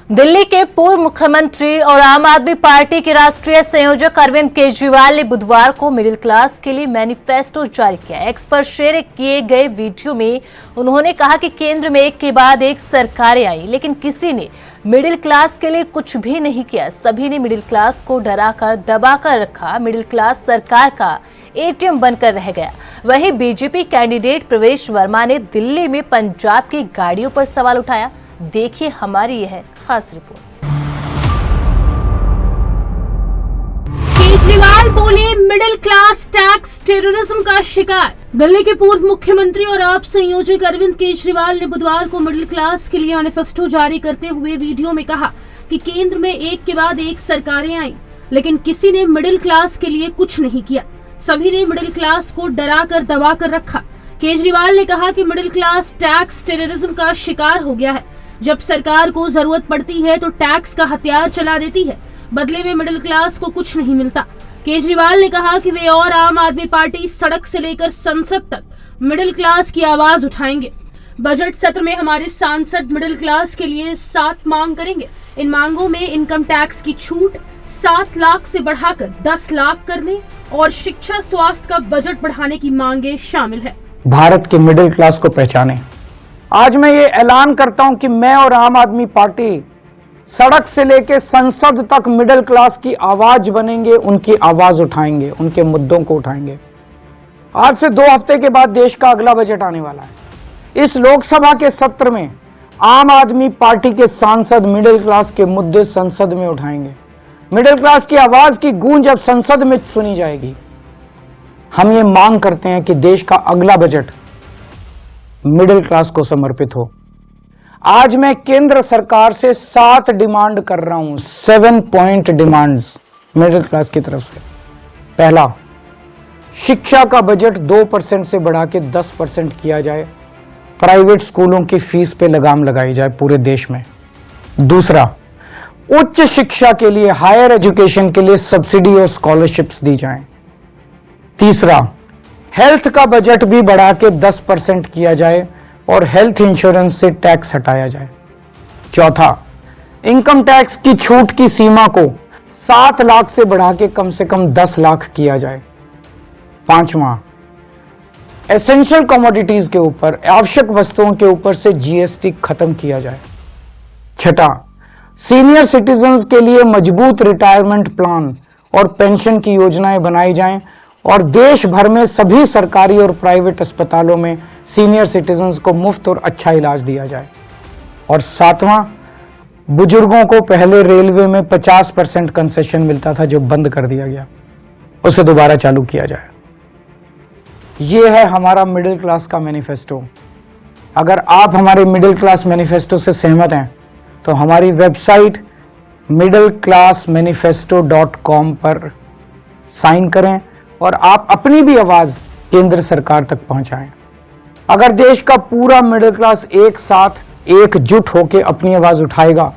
दिल्ली के पूर्व मुख्यमंत्री और आम आदमी पार्टी के राष्ट्रीय संयोजक अरविंद केजरीवाल ने बुधवार को मिडिल क्लास के लिए मैनिफेस्टो जारी किया। एक्स पर शेयर किए गए वीडियो में उन्होंने कहा कि केंद्र में एक के बाद एक सरकारें आई, लेकिन किसी ने मिडिल क्लास के लिए कुछ भी नहीं किया। सभी ने मिडिल क्लास को डराकर दबाकर रखा। मिडिल क्लास सरकार का एटीएम बनकर रह गया। वहीं बीजेपी कैंडिडेट प्रवेश वर्मा ने दिल्ली में पंजाब की गाड़ियों पर सवाल उठाया। देखिए हमारी यह खास रिपोर्ट। केजरीवाल बोले मिडिल क्लास टैक्स टेररिज्म का शिकार। दिल्ली के पूर्व मुख्यमंत्री और आप संयोजक अरविंद केजरीवाल ने बुधवार को मिडिल क्लास के लिए मैनिफेस्टो जारी करते हुए वीडियो में कहा कि केंद्र में एक के बाद एक सरकारें आई, लेकिन किसी ने मिडिल क्लास के लिए कुछ नहीं किया। सभी ने मिडिल क्लास को डरा कर दबा कर रखा। केजरीवाल ने कहा कि मिडिल क्लास टैक्स टेररिज्म का शिकार हो गया है। जब सरकार को जरूरत पड़ती है तो टैक्स का हथियार चला देती है, बदले में मिडिल क्लास को कुछ नहीं मिलता। केजरीवाल ने कहा कि वे और आम आदमी पार्टी सड़क से लेकर संसद तक मिडिल क्लास की आवाज उठाएंगे। बजट सत्र में हमारे सांसद मिडिल क्लास के लिए 7 मांग करेंगे। इन मांगों में इनकम टैक्स की छूट 7 लाख से बढ़ाकर 10 लाख करने और शिक्षा स्वास्थ्य का बजट बढ़ाने की मांगे शामिल है। भारत के मिडिल क्लास को पहचाने। आज मैं ये ऐलान करता हूं कि मैं और आम आदमी पार्टी सड़क से लेकर संसद तक मिडिल क्लास की आवाज बनेंगे, उनकी आवाज उठाएंगे, उनके मुद्दों को उठाएंगे। आज से 2 हफ्ते के बाद देश का अगला बजट आने वाला है। इस लोकसभा के सत्र में आम आदमी पार्टी के सांसद मिडिल क्लास के मुद्दे संसद में उठाएंगे। मिडिल क्लास की आवाज की गूंज अब संसद में सुनी जाएगी। हम ये मांग करते हैं कि देश का अगला बजट मिडिल क्लास को समर्पित हो। आज मैं केंद्र सरकार से 7 डिमांड कर रहा हूं, 7 पॉइंट डिमांड्स मिडिल क्लास की तरफ से। पहला, शिक्षा का बजट 2% से बढ़ा के 10% किया जाए। प्राइवेट स्कूलों की फीस पे लगाम लगाई जाए पूरे देश में। दूसरा, उच्च शिक्षा के लिए, हायर एजुकेशन के लिए सब्सिडी और स्कॉलरशिप्स दी जाएं। तीसरा, हेल्थ का बजट भी बढ़ा के 10% किया जाए और हेल्थ इंश्योरेंस से टैक्स हटाया जाए। चौथा, इनकम टैक्स की छूट की सीमा को 7 लाख से बढ़ा के कम से कम 10 लाख किया जाए। पांचवा, एसेंशियल कमोडिटीज के ऊपर, आवश्यक वस्तुओं के ऊपर से जीएसटी खत्म किया जाए। छठा, सीनियर सिटीजन्स के लिए मजबूत रिटायरमेंट प्लान और पेंशन की योजनाएं बनाई जाएं और देश भर में सभी सरकारी और प्राइवेट अस्पतालों में सीनियर सिटीजन्स को मुफ्त और अच्छा इलाज दिया जाए। और सातवां, बुजुर्गों को पहले रेलवे में 50% कंसेशन मिलता था जो बंद कर दिया गया, उसे दोबारा चालू किया जाए। ये है हमारा मिडिल क्लास का मैनिफेस्टो। अगर आप हमारे मिडिल क्लास मैनिफेस्टो से सहमत हैं तो हमारी वेबसाइट middleclassmanifesto.com पर साइन करें और आप अपनी भी आवाज केंद्र सरकार तक पहुंचाएं। अगर देश का पूरा मिडिल क्लास एक साथ एकजुट होकर अपनी आवाज उठाएगा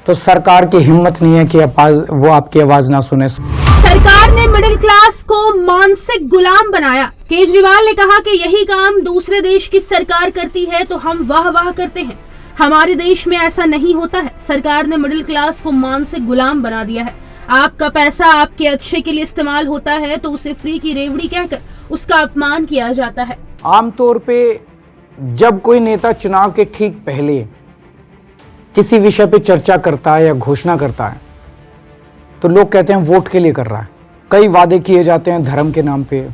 तो सरकार की हिम्मत नहीं है कि वो आपकी आवाज ना सुने। सरकार ने मिडिल क्लास को मानसिक गुलाम बनाया। केजरीवाल ने कहा कि यही काम दूसरे देश की सरकार करती है तो हम वाह वाह करते हैं। हमारे देश में ऐसा नहीं होता है। सरकार ने मिडिल क्लास को मानसिक गुलाम बना दिया है। आपका पैसा आपके अच्छे के लिए इस्तेमाल होता है तो उसे फ्री की रेवड़ी कहकर उसका अपमान किया जाता है। आमतौर पे जब कोई नेता चुनाव के ठीक पहले किसी विषय पे चर्चा करता है या घोषणा करता है तो लोग कहते हैं वोट के लिए कर रहा है। कई वादे किए जाते हैं धर्म के नाम पे,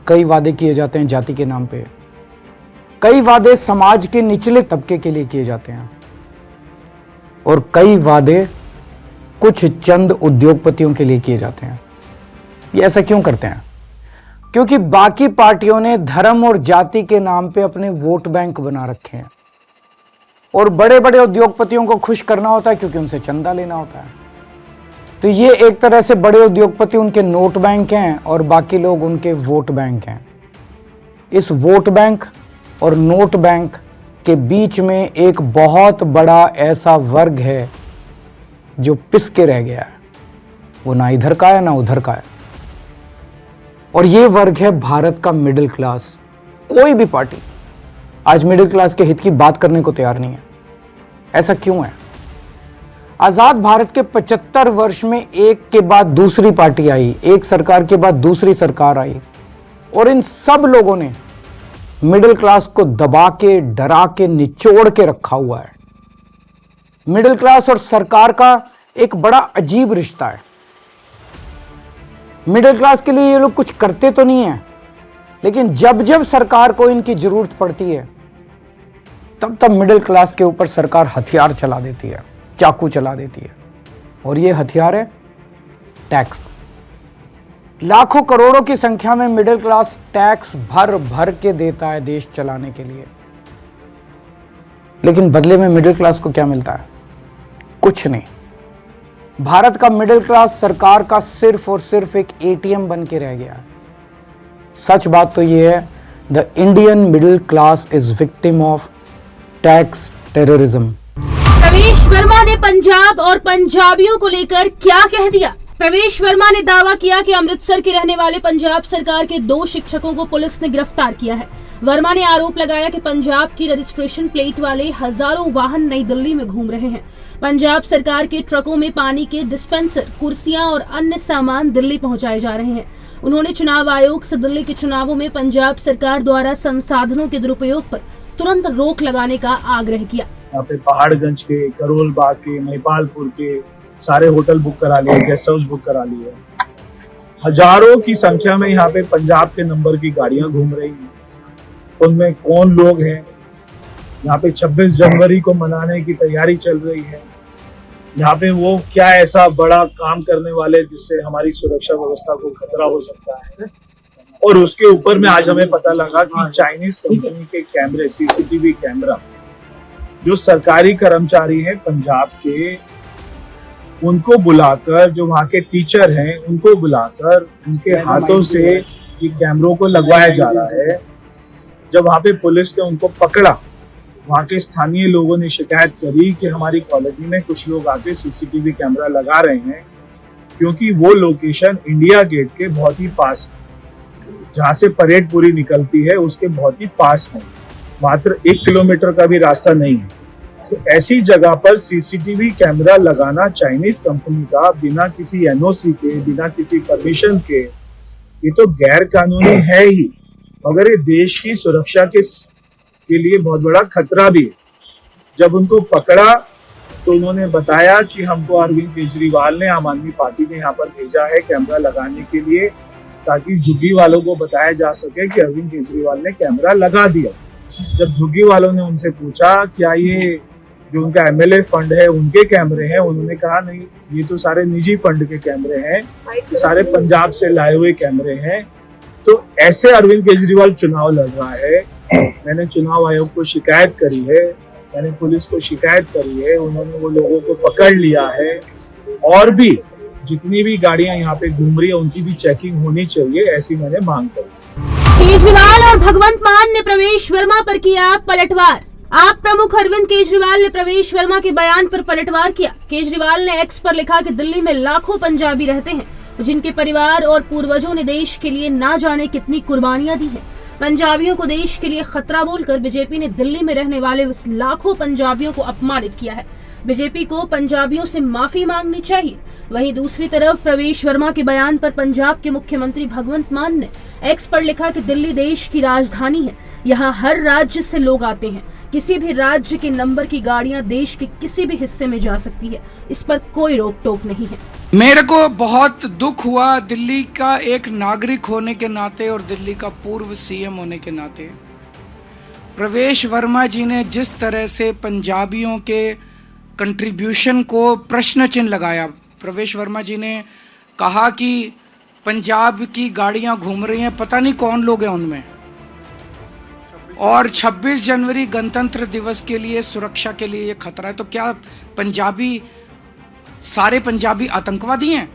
कई वादे किए जाते हैं जाति के नाम पे, कई वादे समाज के निचले तबके के लिए किए जाते हैं और कई वादे कुछ चंद उद्योगपतियों के लिए किए जाते हैं। ये ऐसा क्यों करते हैं? क्योंकि बाकी पार्टियों ने धर्म और जाति के नाम पे अपने वोट बैंक बना रखे हैं और बड़े बड़े उद्योगपतियों को खुश करना होता है क्योंकि उनसे चंदा लेना होता है। तो ये एक तरह से बड़े उद्योगपति उनके नोट बैंक हैं और बाकी लोग उनके वोट बैंक हैं। इस वोट बैंक और नोट बैंक के बीच में एक बहुत बड़ा ऐसा वर्ग है जो पिस के रह गया है। वो ना इधर का है ना उधर का है और ये वर्ग है भारत का मिडिल क्लास। कोई भी पार्टी आज मिडिल क्लास के हित की बात करने को तैयार नहीं है। ऐसा क्यों है? आजाद भारत के 75 वर्ष में एक के बाद दूसरी पार्टी आई, एक सरकार के बाद दूसरी सरकार आई, और इन सब लोगों ने मिडिल क्लास को दबा के, डरा के, निचोड़ के रखा हुआ है। मिडिल क्लास और सरकार का एक बड़ा अजीब रिश्ता है। मिडिल क्लास के लिए ये लोग कुछ करते तो नहीं है, लेकिन जब जब सरकार को इनकी जरूरत पड़ती है तब तब मिडिल क्लास के ऊपर सरकार हथियार चला देती है, चाकू चला देती है, और ये हथियार है टैक्स। लाखों करोड़ों की संख्या में मिडिल क्लास टैक्स भर भर के देता है देश चलाने के लिए, लेकिन बदले में मिडिल क्लास को क्या मिलता है? कुछ नहीं। भारत का मिडिल क्लास सरकार का सिर्फ और सिर्फ एक एटीएम बन के रह गया है। सच बात तो यह है, the Indian middle class is victim of tax terrorism. प्रवेश वर्मा ने पंजाब और पंजाबियों को लेकर क्या कह दिया? प्रवेश वर्मा ने दावा किया कि अमृतसर के रहने वाले पंजाब सरकार के 2 शिक्षकों को पुलिस ने गिरफ्तार किया है। वर्मा ने आरोप लगाया कि पंजाब की रजिस्ट्रेशन प्लेट वाले हजारों वाहन नई दिल्ली में घूम रहे हैं। पंजाब सरकार के ट्रकों में पानी के डिस्पेंसर, कुर्सियां और अन्य सामान दिल्ली पहुंचाए जा रहे हैं। उन्होंने चुनाव आयोग से दिल्ली के चुनावों में पंजाब सरकार द्वारा संसाधनों के दुरुपयोग पर तुरंत रोक लगाने का आग्रह किया। यहाँ पे पहाड़गंज के, करोल बाग के, महिपालपुर के सारे होटल बुक करा लिए, गेस्ट हाउस बुक करा लिए। हजारों की संख्या में यहाँ पे पंजाब के नंबर की गाड़ियां घूम रही हैं। उनमें कौन लोग हैं? यहाँ पे 26 जनवरी को मनाने की तैयारी चल रही है। यहाँ पे वो क्या ऐसा बड़ा काम करने वाले जिससे हमारी सुरक्षा व्यवस्था को खतरा हो सकता है? और उसके ऊपर में आज हमें पता लगा कि चाइनीज कंपनी के कैमरे, सीसीटीवी कैमरा, जो सरकारी कर्मचारी हैं पंजाब के, उनको बुलाकर, जो वहाँ के टीचर हैं उनको बुलाकर उनके हाथों से ये कैमरों को लगवाया जा रहा है। जब वहाँ पे पुलिस ने उनको पकड़ा, वहाँ के स्थानीय लोगों ने शिकायत करी कि हमारी कॉलोनी में कुछ लोग आके सीसीटीवी कैमरा लगा रहे हैं, क्योंकि वो लोकेशन इंडिया गेट के बहुत ही पास है, जहाँ से परेड पूरी निकलती है उसके बहुत ही पास है, मात्र 1 किलोमीटर का भी रास्ता नहीं है। तो ऐसी जगह पर सीसीटीवी कैमरा लगाना चाइनीज कंपनी का बिना किसी एनओसी के, बिना किसी परमिशन के, ये तो गैर कानूनी है ही, मगर ये देश की सुरक्षा के लिए बहुत बड़ा खतरा भी है। जब उनको पकड़ा तो उन्होंने बताया कि हमको अरविंद केजरीवाल ने, आम आदमी पार्टी ने यहाँ पर भेजा है कैमरा लगाने के लिए, ताकि झुग्गी वालों को बताया जा सके कि अरविंद केजरीवाल ने कैमरा लगा दिया। जब झुग्गी वालों ने उनसे पूछा क्या ये जो उनका एमएलए फंड है उनके कैमरे हैं, उन्होंने कहा नहीं, ये तो सारे निजी फंड के कैमरे हैं, सारे पंजाब से लाए हुए कैमरे हैं। तो ऐसे अरविंद केजरीवाल चुनाव लड़ रहा है। मैंने चुनाव आयोग को शिकायत करी है, मैंने पुलिस को शिकायत करी है, उन्होंने वो लोगों को पकड़ लिया है, और भी जितनी भी गाड़ियां यहाँ पे घूम रही है उनकी भी चेकिंग होनी चाहिए, ऐसी मैंने मांग करी। केजरीवाल और भगवंत मान ने प्रवेश वर्मा पर किया पलटवार। आप प्रमुख अरविंद केजरीवाल ने प्रवेश वर्मा के बयान पर पलटवार किया। केजरीवाल ने एक्स पर लिखा कि दिल्ली में लाखों पंजाबी रहते हैं, जिनके परिवार और पूर्वजों ने देश के लिए ना जाने कितनी कुर्बानियां दी हैं। पंजाबियों को देश के लिए खतरा बोलकर बीजेपी ने दिल्ली में रहने वाले लाखों पंजाबियों को अपमानित किया है। बीजेपी को पंजाबियों से माफी मांगनी चाहिए। वहीं दूसरी तरफ प्रवेश वर्मा के बयान पर पंजाब के मुख्यमंत्री भगवंत मान ने एक्स पर लिखा कि दिल्ली देश की राजधानी है, यहाँ हर राज्य से लोग आते हैं, किसी भी राज्य के नंबर की गाड़ियां देश के किसी भी हिस्से में जा सकती है, इस पर कोई रोक टोक नहीं है। मेरे को बहुत दुख हुआ दिल्ली का एक नागरिक होने के नाते और दिल्ली का पूर्व सीएम होने के नाते। प्रवेश वर्मा जी ने जिस तरह से पंजाबियों के कंट्रीब्यूशन को प्रश्न चिन्ह लगाया। प्रवेश वर्मा जी ने कहा कि पंजाब की गाड़ियां घूम रही हैं, पता नहीं कौन लोग हैं उनमें, और 26 जनवरी गणतंत्र दिवस के लिए सुरक्षा के लिए ये खतरा है। तो क्या पंजाबी, सारे पंजाबी आतंकवादी हैं?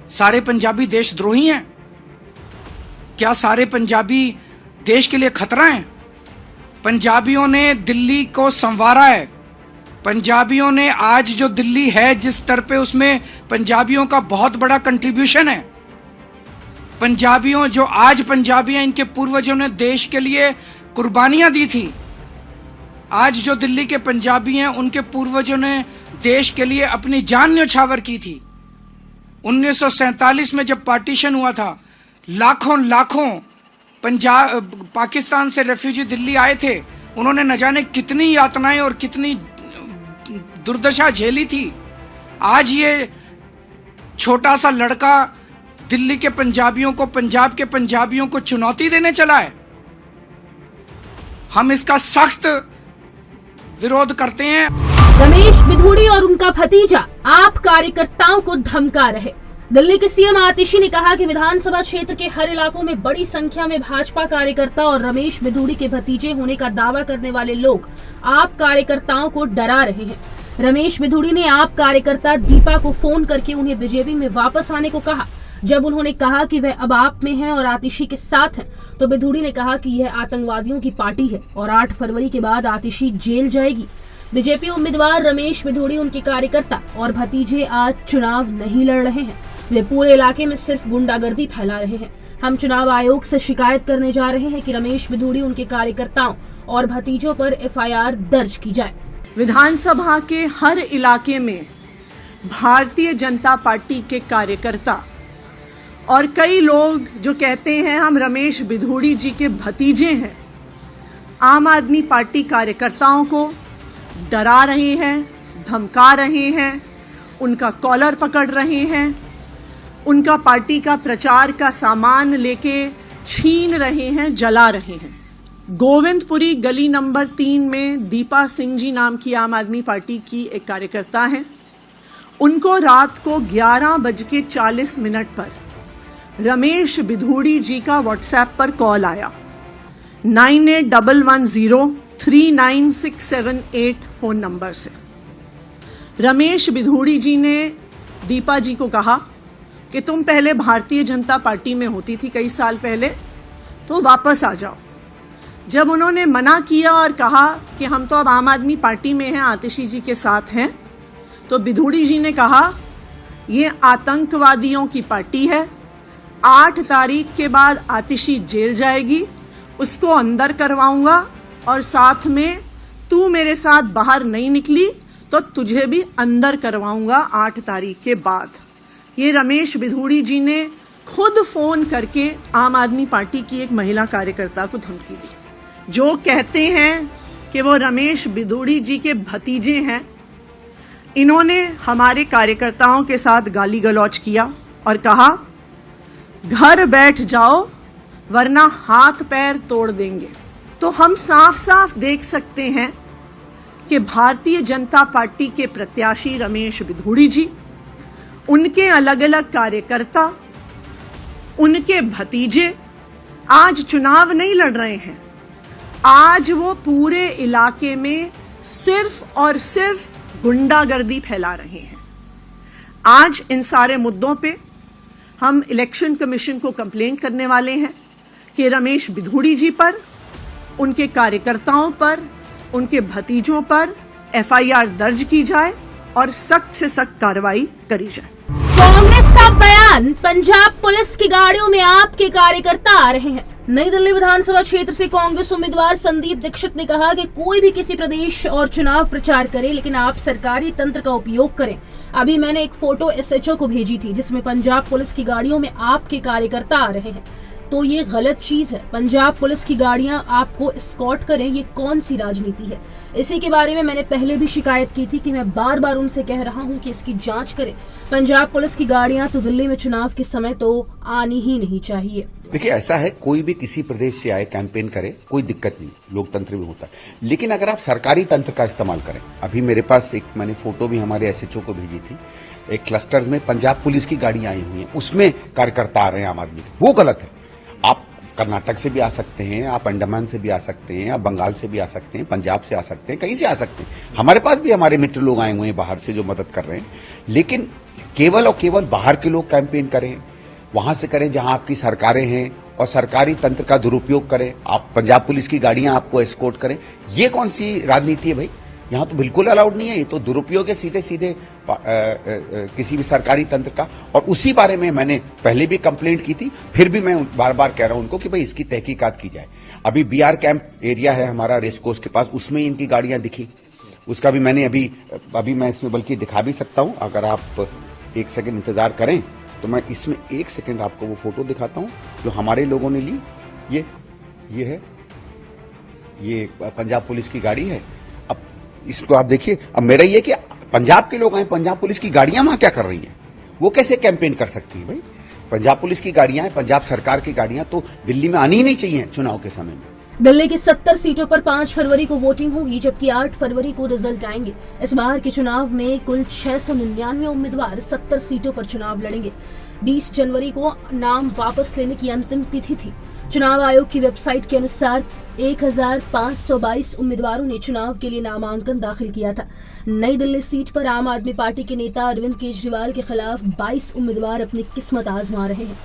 सारे पंजाबी देशद्रोही हैं? क्या सारे पंजाबी देश के लिए खतरा हैं? पंजाबियों ने दिल्ली को संवारा है। पंजाबियों ने आज जो दिल्ली है जिस स्तर पे, उसमें पंजाबियों का बहुत बड़ा कंट्रीब्यूशन है। पंजाबियों, जो आज पंजाबी हैं, इनके पूर्वजों ने देश के लिए कुर्बानियां दी थी। आज जो दिल्ली के पंजाबी हैं, उनके पूर्वजों ने देश के लिए अपनी जान न्यौछावर की थी। 1947 में जब पार्टीशन हुआ था, लाखों पाकिस्तान से रेफ्यूजी दिल्ली आए थे। उन्होंने न जाने कितनी यातनाएं और कितनी दुर्दशा झेली थी। आज ये छोटा सा लड़का दिल्ली के पंजाबियों को, पंजाब के पंजाबियों को चुनौती देने चला है। हम इसका सख्त विरोध करते हैं। रमेश बिधूड़ी और उनका भतीजा आप कार्यकर्ताओं को धमका रहे। दिल्ली के सीएम आतिशी ने कहा कि विधानसभा क्षेत्र के हर इलाकों में बड़ी संख्या में भाजपा कार्यकर्ता और रमेश बिधूड़ी के भतीजे होने का दावा करने वाले लोग आप कार्यकर्ताओं को डरा रहे हैं। रमेश बिधूड़ी ने आप कार्यकर्ता दीपा को फोन करके उन्हें बीजेपी में वापस आने को कहा। जब उन्होंने कहा कि वह अब आप में हैं और आतिशी के साथ हैं, तो बिधूड़ी ने कहा कि यह आतंकवादियों की पार्टी है और 8 फरवरी के बाद आतिशी जेल जाएगी। बीजेपी उम्मीदवार रमेश बिधूड़ी, उनके कार्यकर्ता और भतीजे आज चुनाव नहीं लड़ रहे हैं। वे पूरे इलाके में सिर्फ गुंडागर्दी फैला रहे हैं। हम चुनाव आयोग से शिकायत करने जा रहे हैं कि रमेश बिधूड़ी, उनके कार्यकर्ताओं और भतीजों पर एफआईआर दर्ज की जाए। विधानसभा के हर इलाके में भारतीय जनता पार्टी के कार्यकर्ता और कई लोग जो कहते हैं हम रमेश बिधूड़ी जी के भतीजे हैं, आम आदमी पार्टी कार्यकर्ताओं को डरा रहे हैं, धमका रहे हैं, उनका कॉलर पकड़ रहे हैं, उनका पार्टी का प्रचार का सामान लेके छीन रहे हैं, जला रहे हैं। गोविंदपुरी गली नंबर 3 में दीपा सिंह जी नाम की आम आदमी पार्टी की एक कार्यकर्ता हैं। उनको रात को 11:40 पर रमेश बिधूड़ी जी का व्हाट्सएप पर कॉल आया। 9811039678 फोन नंबर से रमेश बिधूड़ी जी ने दीपा जी को कहा कि तुम पहले भारतीय जनता पार्टी में होती थी कई साल पहले, तो वापस आ जाओ। जब उन्होंने मना किया और कहा कि हम तो अब आम आदमी पार्टी में हैं, आतिशी जी के साथ हैं, तो बिधूड़ी जी ने कहा ये आतंकवादियों की पार्टी है, 8 तारीख के बाद आतिशी जेल जाएगी, उसको अंदर करवाऊंगा और साथ में तू मेरे साथ बाहर नहीं निकली तो तुझे भी अंदर करवाऊंगा 8 तारीख के बाद। ये रमेश बिधूड़ी जी ने खुद फोन करके आम आदमी पार्टी की एक महिला कार्यकर्ता को धमकी दी। जो कहते हैं कि वो रमेश बिधूड़ी जी के भतीजे हैं, इन्होंने हमारे कार्यकर्ताओं के साथ गाली गलौज किया और कहा घर बैठ जाओ वरना हाथ पैर तोड़ देंगे। तो हम साफ साफ देख सकते हैं कि भारतीय जनता पार्टी के प्रत्याशी रमेश बिधूड़ी जी, उनके अलग अलग कार्यकर्ता, उनके भतीजे आज चुनाव नहीं लड़ रहे हैं। आज वो पूरे इलाके में सिर्फ और सिर्फ गुंडागर्दी फैला रहे हैं। आज इन सारे मुद्दों पे हम इलेक्शन कमीशन को कंप्लेंट करने वाले हैं कि रमेश बिधूड़ी जी पर, उनके कार्यकर्ताओं पर, उनके भतीजों पर एफआईआर दर्ज की जाए और सख्त से सख्त कार्रवाई करी जाए। कांग्रेस का बयान, पंजाब पुलिस की गाड़ियों में आपके कार्यकर्ता आ रहे हैं। नई दिल्ली विधानसभा क्षेत्र से कांग्रेस उम्मीदवार संदीप दीक्षित ने कहा कि कोई भी किसी प्रदेश और चुनाव प्रचार करे, लेकिन आप सरकारी तंत्र का उपयोग करें। अभी मैंने एक फोटो एसएचओ को भेजी थी जिसमें पंजाब पुलिस की गाड़ियों में आपके कार्यकर्ता आ रहे हैं, तो ये गलत चीज है। पंजाब पुलिस की गाड़ियां आपको एस्कॉर्ट करें, ये कौन सी राजनीति है? इसी के बारे में मैंने पहले भी शिकायत की थी कि मैं बार बार उनसे कह रहा हूं कि इसकी जांच करें। पंजाब पुलिस की गाड़ियां तो दिल्ली में चुनाव के समय तो आनी ही नहीं चाहिए। देखिए, ऐसा है, कोई भी किसी प्रदेश से आए कैंपेन करे, कोई दिक्कत नहीं, लोकतंत्र में होता है। लेकिन अगर आप सरकारी तंत्र का इस्तेमाल करें, अभी मेरे पास एक मैंने फोटो भी हमारे एसएचओ को भेजी थी, एक क्लस्टर्स में पंजाब पुलिस की गाड़ियां आई हुई हैं, उसमें कार्यकर्ता आ रहे हैं आम आदमी के, वो गलत है। आप कर्नाटक से भी आ सकते हैं, आप अंडमान से भी आ सकते हैं, आप बंगाल से भी आ सकते हैं, पंजाब से आ सकते हैं, कहीं से आ सकते हैं। हमारे पास भी हमारे मित्र लोग आए हुए हैं बाहर से जो मदद कर रहे हैं। लेकिन केवल और केवल बाहर के लोग कैंपेन करें, वहां से करें जहां आपकी सरकारें हैं, और सरकारी तंत्र का दुरुपयोग करें। आप पंजाब पुलिस की गाड़ियां आपको एस्कॉर्ट करें, ये कौन सी राजनीति है भाई? यहां तो बिल्कुल अलाउड नहीं है, ये तो दुरुपयोग है सीधे सीधे किसी भी सरकारी तंत्र का। और उसी बारे में मैंने पहले भी कंप्लेंट की थी, फिर भी मैं बार बार कह रहा हूं उनको कि भाई इसकी तहकीकात की जाए। अभी बीआर कैंप एरिया है हमारा रेस कोर्स के पास, उसमें इनकी गाड़ियां दिखी, उसका भी मैंने अभी मैं इसमें बल्कि दिखा भी सकता हूं। अगर आप एक सेकंड इंतजार करें तो मैं इसमें एक सेकंड आपको वो फोटो दिखाता हूं जो हमारे लोगों ने ली। ये है, ये पंजाब पुलिस की गाड़ी है। अब इसको आप देखिए। अब मेरा ये कि पंजाब के लोग आए, पंजाब पुलिस की गाड़ियां वहां क्या कर रही हैं? वो कैसे कैंपेन कर सकती है भाई? पंजाब पुलिस की गाड़ियां हैं, पंजाब सरकार की गाड़ियां तो दिल्ली में आनी ही नहीं चाहिए चुनाव के समय में। दिल्ली की 70 सीटों पर 5 फरवरी को वोटिंग होगी, जबकि 8 फरवरी को रिजल्ट आएंगे। इस बार के चुनाव में कुल 699 उम्मीदवार 70 सीटों पर चुनाव लड़ेंगे। 20 जनवरी को नाम वापस लेने की अंतिम तिथि थी। चुनाव आयोग की वेबसाइट के अनुसार 1522 उम्मीदवारों ने चुनाव के लिए नामांकन दाखिल किया था। नई दिल्ली सीट पर आम आदमी पार्टी के नेता अरविंद केजरीवाल के खिलाफ 22 उम्मीदवार अपनी किस्मत आजमा रहे हैं।